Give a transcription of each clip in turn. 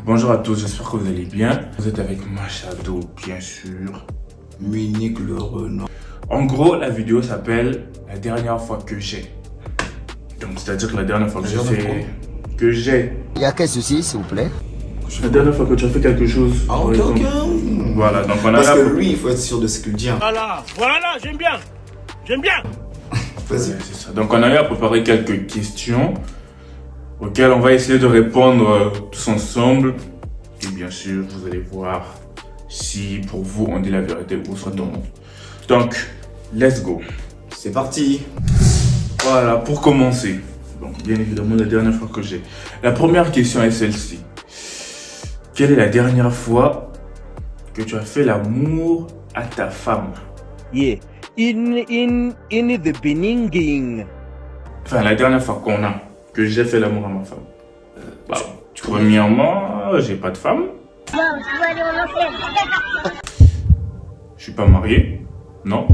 Bonjour à tous, j'espère que vous allez bien. Vous êtes avec Machado, bien sûr. Munich le Renault. En gros, la vidéo s'appelle La dernière fois que j'ai. Donc, c'est-à-dire que la dernière fois que j'ai fait... Que j'ai. Il y a quel souci, s'il vous plaît? La dernière fois que tu as fait quelque chose. Ah, ok, ok. Voilà, donc on a Parce là que pour- lui, il faut être sûr de ce qu'il dit. Hein. Voilà, j'aime bien. J'aime bien. Vas-y. Ouais, c'est ça. Donc, on a eu à préparer quelques questions auxquelles on va essayer de répondre tous ensemble. Et bien sûr, vous allez voir si pour vous on dit la vérité ou soit non. Donc, let's go. C'est parti. Voilà, pour commencer. Donc, bien évidemment, la dernière fois que j'ai. La première question est celle-ci. Quelle est la dernière fois que tu as fait l'amour à ta femme? Yeah. In the beginning. Enfin, la dernière fois que j'ai fait l'amour à ma femme. Premièrement, j'ai pas de femme. Je suis pas marié. Non.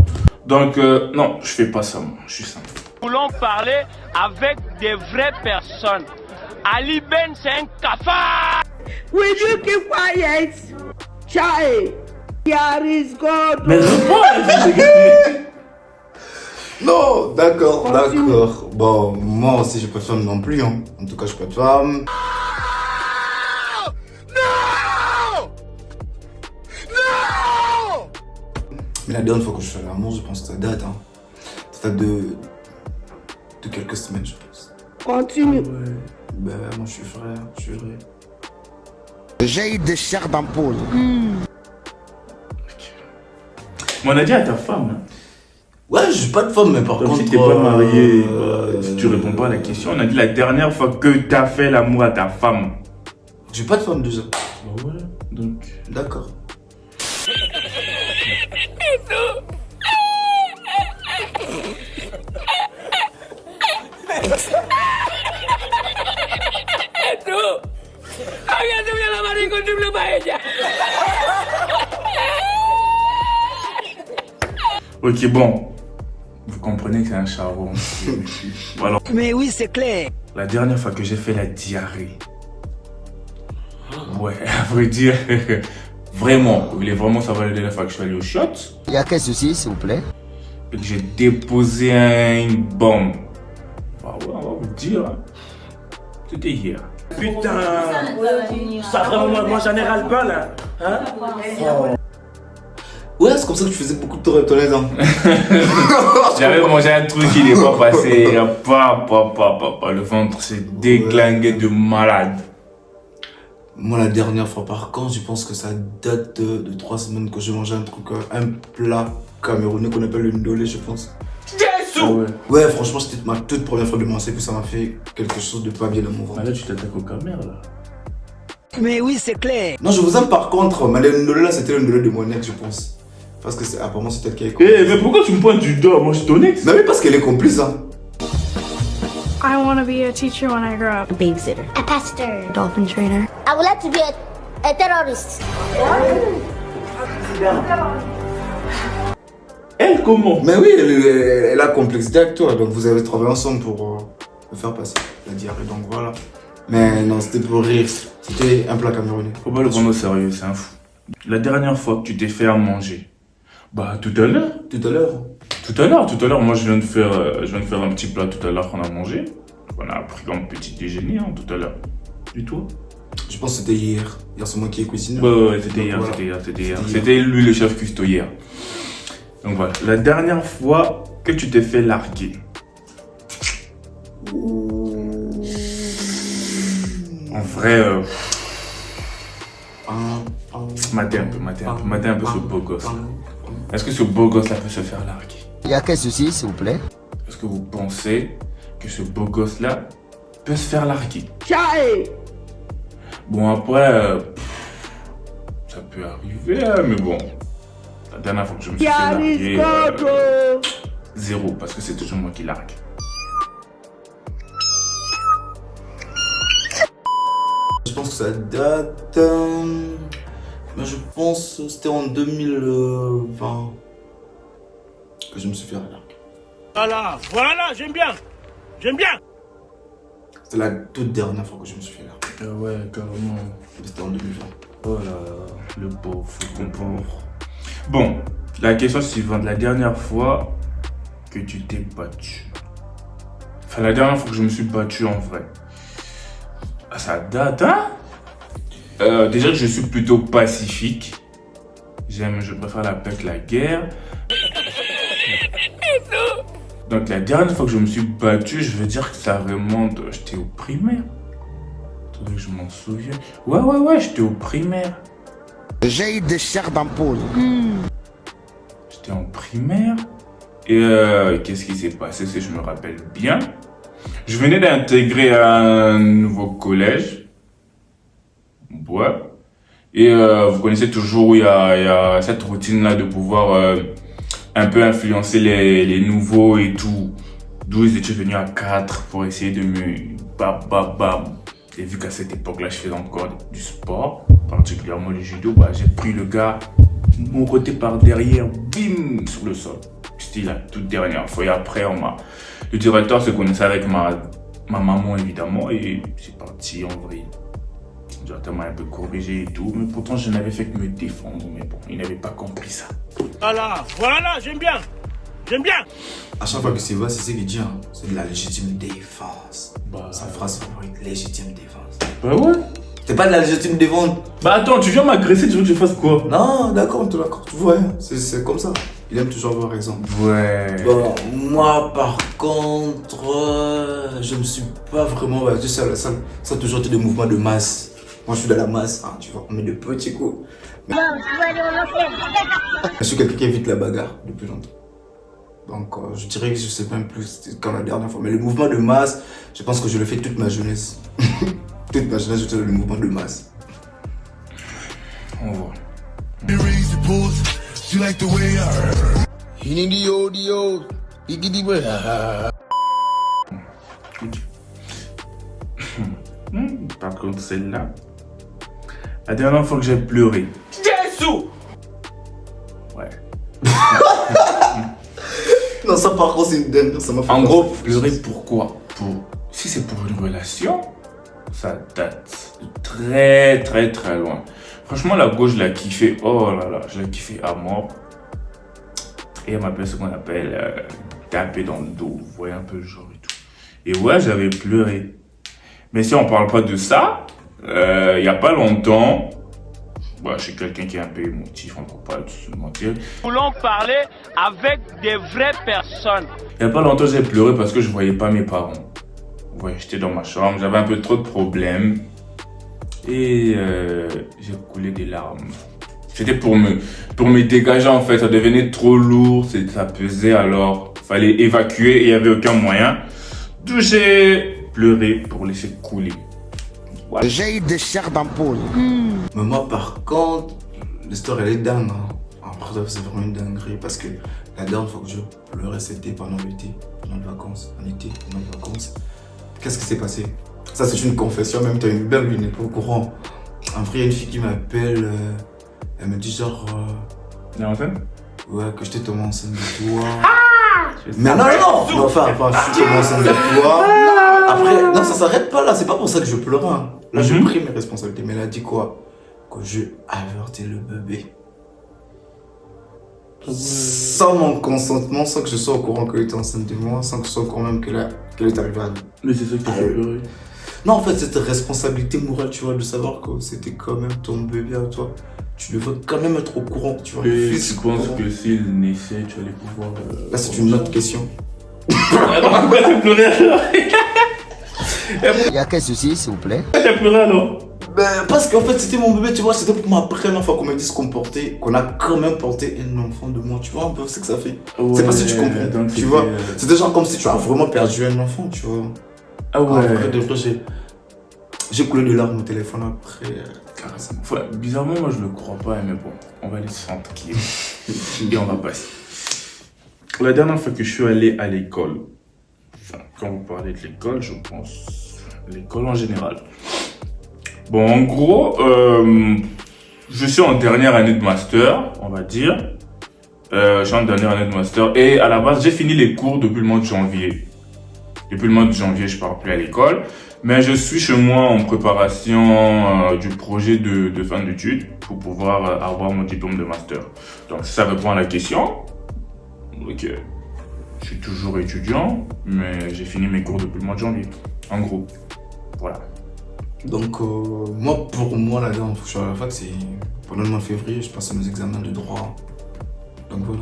Donc, non, je fais pas ça, moi. Je suis simple. Nous voulons parler avec des vraies personnes. Ali Ben, c'est un cafard. Will you keep quiet? Child, here is God. Mais réponds. Non, d'accord, d'accord. Bon, moi aussi, j'ai pas de femme non plus. Hein. En tout cas, j'ai pas de femme. Mais la dernière fois que je fais l'amour, je pense que ça date. Hein. Ça date de quelques semaines, je pense. Continue. Ben, moi, je suis frère, je suis vrai. J'ai des chairs d'ampoule. Mais on a dit à ta femme. Hein. Ouais, j'ai pas de femme, mais par Donc, contre. si t'es pas marié, si tu réponds pas à la question, on a dit la dernière fois que t'as fait l'amour à ta femme. J'ai pas de femme déjà. Bah ouais, donc. D'accord. Ok, bon. Vous comprenez que c'est un charron. Alors, Mais oui, c'est clair. la dernière fois que j'ai fait la diarrhée. Ouais, à vrai dire, vraiment, vous voulez vraiment savoir la dernière fois que je suis allé au shot Il y a quel souci, s'il vous plaît? et que j'ai déposé une bombe. Ah ouais, on va vous dire. Hein. C'était hier. Putain. Ça vraiment, moi j'en ai ras le bol là. Hein? Ouais, c'est comme ça que tu faisais beaucoup de toilettes. Hein. J'avais mangé un truc qui n'est pas passé. Le ventre s'est déglingué de malade. Moi, la dernière fois, par contre, je pense que ça date de 3 semaines que j'ai mangé un truc, un plat camerounais qu'on appelle le ndolé, je pense. Ah ouais. Ouais, franchement, c'était ma toute première fois de manger, puis ça m'a fait quelque chose de pas bien dans mon ventre. Ah là, tu t'attaques au camère là. Mais oui, c'est clair. Non, je vous aime par contre, mais le ndolé là, c'était le ndolé de mon ex, je pense. Parce que apparemment, c'est elle qui est complice. Eh, mais pourquoi tu me pointes du doigt? Moi, je suis ton ex. Non, mais parce qu'elle est complice, hein. I want to be a teacher when I grow up. A babysitter, A pastor. dolphin trainer. I would like to be a terrorist. Elle, comment? Mais oui, elle a complexité avec toi, donc vous avez travaillé ensemble pour me faire passer la diarrhée, donc voilà. Mais non, c'était pour rire, c'était un plat camerounais. Faut pas le prendre au sérieux, c'est un fou. La dernière fois que tu t'es fait à manger? Bah, tout à l'heure. Tout à l'heure. Tout à l'heure, moi je viens de faire un petit plat tout à l'heure qu'on a mangé. On a pris comme petit déjeuner hein, tout à l'heure. Et toi? Je pense que c'était hier. Hier, c'est moi qui ai cuisiné. Ouais, c'était Donc, hier, voilà. c'était hier. C'était lui le chef cuistot hier. Donc voilà, la dernière fois que tu t'es fait larguer. En vrai, matez un peu ce beau gosse. Est-ce que ce beau gosse là peut se faire larguer? Il y a quel souci, s'il vous plaît? Est-ce que vous pensez que ce beau gosse là peut se faire larguer? Child. Bon après, ça peut arriver, hein, mais bon. La dernière fois que je me suis fait Here is larguer, God. zéro, parce que c'est toujours moi qui largue. Je pense que ça date. Mais je pense que c'était en 2020 que je me suis fait larguer. Voilà, j'aime bien. J'aime bien. C'était la toute dernière fois que je me suis fait larguer. Ah ouais, carrément. C'était en 2020. Oh là là, le pauvre, le pauvre. Bon, la question suivante. La dernière fois que tu t'es battu. Enfin, la dernière fois que je me suis battu en vrai. Ah, ça date, hein? Déjà que je suis plutôt pacifique. Je préfère la paix que la guerre. Donc la dernière fois que je me suis battu, je veux dire que ça remonte. J'étais au primaire. Attendez que je m'en souvienne. Ouais, j'étais au primaire. J'ai de chair d'ampoule. J'étais en primaire. Et qu'est-ce qui s'est passé, si je me rappelle bien? Je venais d'intégrer un nouveau collège. Ouais. Et vous connaissez toujours, il y a cette routine-là de pouvoir un peu influencer les nouveaux et tout. D'où ils étaient venus à 4 pour essayer de me... Bam. Et vu qu'à cette époque-là, je faisais encore du sport, particulièrement le judo, bah, j'ai pris le gars, mon côté par derrière, bim, sur le sol. C'était la toute dernière fois. Et après, le directeur se connaissait avec ma maman, évidemment, et c'est parti en vrille. Le directeur m'a un peu corrigé et tout, mais pourtant, je n'avais fait que me défendre. Mais bon, il n'avait pas compris ça. Voilà, j'aime bien. À chaque fois que c'est vrai, c'est ce qu'il dit, hein. C'est de la légitime défense. Bah, Sa phrase favorite, légitime défense. bah ouais. C'est pas de la légitime défense. Bah attends, tu viens m'agresser, tu veux que je fasse quoi? Non, d'accord, tu vois, c'est comme ça. Il aime toujours avoir raison. Ouais. Bon, moi par contre, je me suis pas vraiment battu ça a toujours été des mouvements de masse. Moi je suis dans la masse, hein, tu vois, on met de petits coups. Mais... je suis quelqu'un qui évite la bagarre depuis longtemps. Donc je dirais que je sais même plus quand la dernière fois. Mais le mouvement de masse, je pense que je le fais toute ma jeunesse. Toute ma jeunesse, je fais le mouvement de masse. On voit. Par contre, celle-là, la dernière fois que j'ai pleuré. Jésus! Ouais. Non, ça par contre, c'est une dingue. Ça m'a fait En gros, penser. pleurer pourquoi? Si c'est pour une relation, ça date de très loin. Franchement, la gauche, je l'ai kiffé. Oh là là, je l'ai kiffé à mort. Et elle m'appelle ce qu'on appelle taper dans le dos. Vous voyez un peu le genre et tout. Et ouais, j'avais pleuré. Mais si on parle pas de ça, il y a pas longtemps, bah, je suis quelqu'un qui est un peu émotif, on ne peut pas se mentir. Nous voulons parler avec des vraies personnes. Il n'y a pas longtemps, j'ai pleuré parce que je voyais pas mes parents. Ouais, j'étais dans ma chambre, j'avais un peu trop de problèmes. Et j'ai coulé des larmes. C'était pour me dégager en fait, ça devenait trop lourd, ça pesait alors. Fallait évacuer et il n'y avait aucun moyen. D'où j'ai pleuré pour laisser couler. Voilà. J'ai de chair d'ampoule. Mais moi, par contre, l'histoire, elle est dingue. Hein. Après, c'est vraiment une dinguerie. Parce que la dernière fois que je pleurais, c'était pendant l'été, pendant les vacances. En été, pendant les vacances. Qu'est-ce qui s'est passé? Ça, c'est une confession. Même, tu as une belle lunette au courant. En vrai, il y a une fille qui m'appelle. Elle me dit genre. Ouais, que j'étais tombé enceinte de toi. Mais non, enfin, je suis tombé enceinte de toi. Après, non, ça s'arrête pas là, c'est pas pour ça que je pleure. Hein. Là, j'ai pris mes responsabilités, mais elle a dit quoi? Que je avortais le bébé. Sans mon consentement, sans que je sois au courant qu'elle était enceinte de moi, sans que je sois au courant même qu'elle est arrivée à... Mais c'est ça qui t'a fait pleurer. Non, en fait, cette responsabilité morale, tu vois, de savoir que c'était quand même ton bébé à toi. Tu devais quand même être au courant, tu vois. Et tu penses que s'il naissait, tu allais pouvoir... Là, c'est une autre question. Alors, pourquoi t'as pleuré alors? Il y a quel souci, s'il vous plaît? Pourquoi t'as pleuré alors? Ben, parce qu'en fait, c'était mon bébé, tu vois, c'était pour ma première fois qu'on me dise qu'on a quand même porté un enfant de moi, tu vois, un peu ce que ça fait. Ouais, c'est pas si tu comprends, donc tu vois. C'était genre comme si tu as vraiment perdu un enfant, tu vois. Ah ouais. En vrai, de vrai, j'ai coulé de larmes au téléphone après. Carrément. Enfin, bizarrement, moi je le crois pas, mais bon, on va laisser tranquille. Et on va passer. La dernière fois que je suis allé à l'école, enfin, quand vous parlez de l'école, je pense l'école en général. Bon, en gros, je suis en dernière année de master, on va dire. Je suis en dernière année de master et à la base, j'ai fini les cours depuis le mois de janvier. Depuis le mois de janvier, je pars plus à l'école. Mais je suis chez moi en préparation du projet de fin d'études pour pouvoir avoir mon diplôme de master. Donc si ça répond à la question, ok. Je suis toujours étudiant, mais j'ai fini mes cours depuis le mois de janvier. En gros, voilà. Donc, moi, pour moi, la dernière fois que je suis à la fac, c'est pendant le mois de février, je passais mes examens de droit. Donc voilà.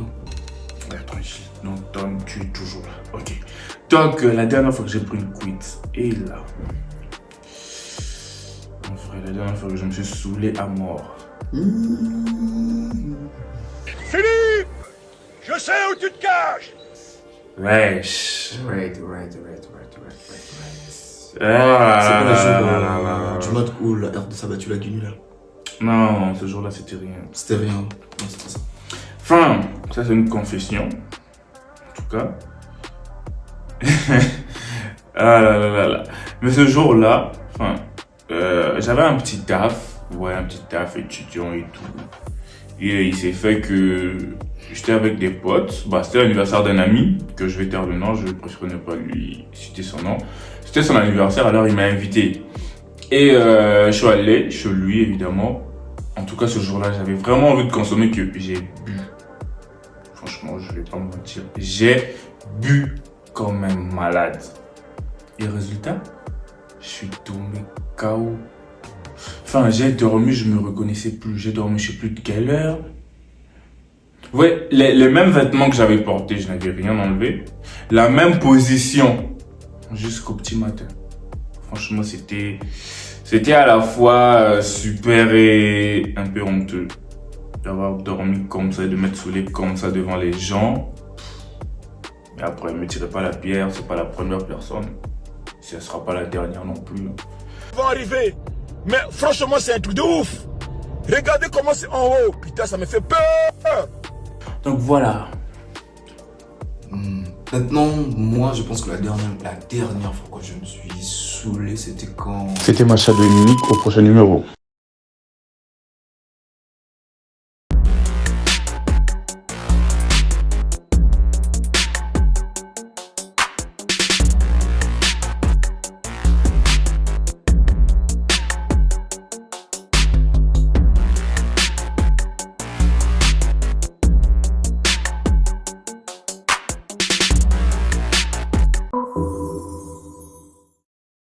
Ouais, tranquille. Donc, Tom, tu es toujours là. Ok. Donc, la dernière fois que j'ai pris une quit, et là. En vrai, la dernière fois que je me suis saoulé à mort. Philippe, je sais où tu te caches. Wesh. Right. C'est Ah, pas le jour là. du mode où la R2 a battu la Guinée là. Non, ce jour-là, c'était rien. C'était rien. Non, c'est pas ça. Enfin, ça c'est une confession. En tout cas. Ah là. Mais ce jour-là, enfin, j'avais un petit taf. Ouais, un petit taf étudiant et tout. Et il s'est fait que j'étais avec des potes. Bah, c'était l'anniversaire d'un ami que je vais taire le nom. Je préfère ne pas lui citer son nom. C'était son anniversaire, alors il m'a invité. Et je suis allé chez lui, évidemment. En tout cas, ce jour-là, j'avais vraiment envie de consommer que j'ai bu. Franchement, je vais pas me mentir. J'ai bu comme un malade. Et résultat, je suis tombé KO. Enfin, j'ai dormi, je me reconnaissais plus. J'ai dormi, je sais plus de quelle heure. Ouais, les mêmes vêtements que j'avais portés, je n'avais rien enlevé. La même position jusqu'au petit matin. Franchement, c'était à la fois super et un peu honteux d'avoir dormi comme ça et de m'être saoulé comme ça devant les gens. Mais après, ne me tirez pas la pierre, c'est pas la première personne. Ce sera pas la dernière non plus. Va arriver. Mais franchement, c'est un truc de ouf. Regardez comment c'est en haut. Putain, ça me fait peur. Donc voilà. Maintenant, moi, je pense que la dernière fois que je me suis saoulé, c'était quand... C'était Macha Dominique au prochain numéro.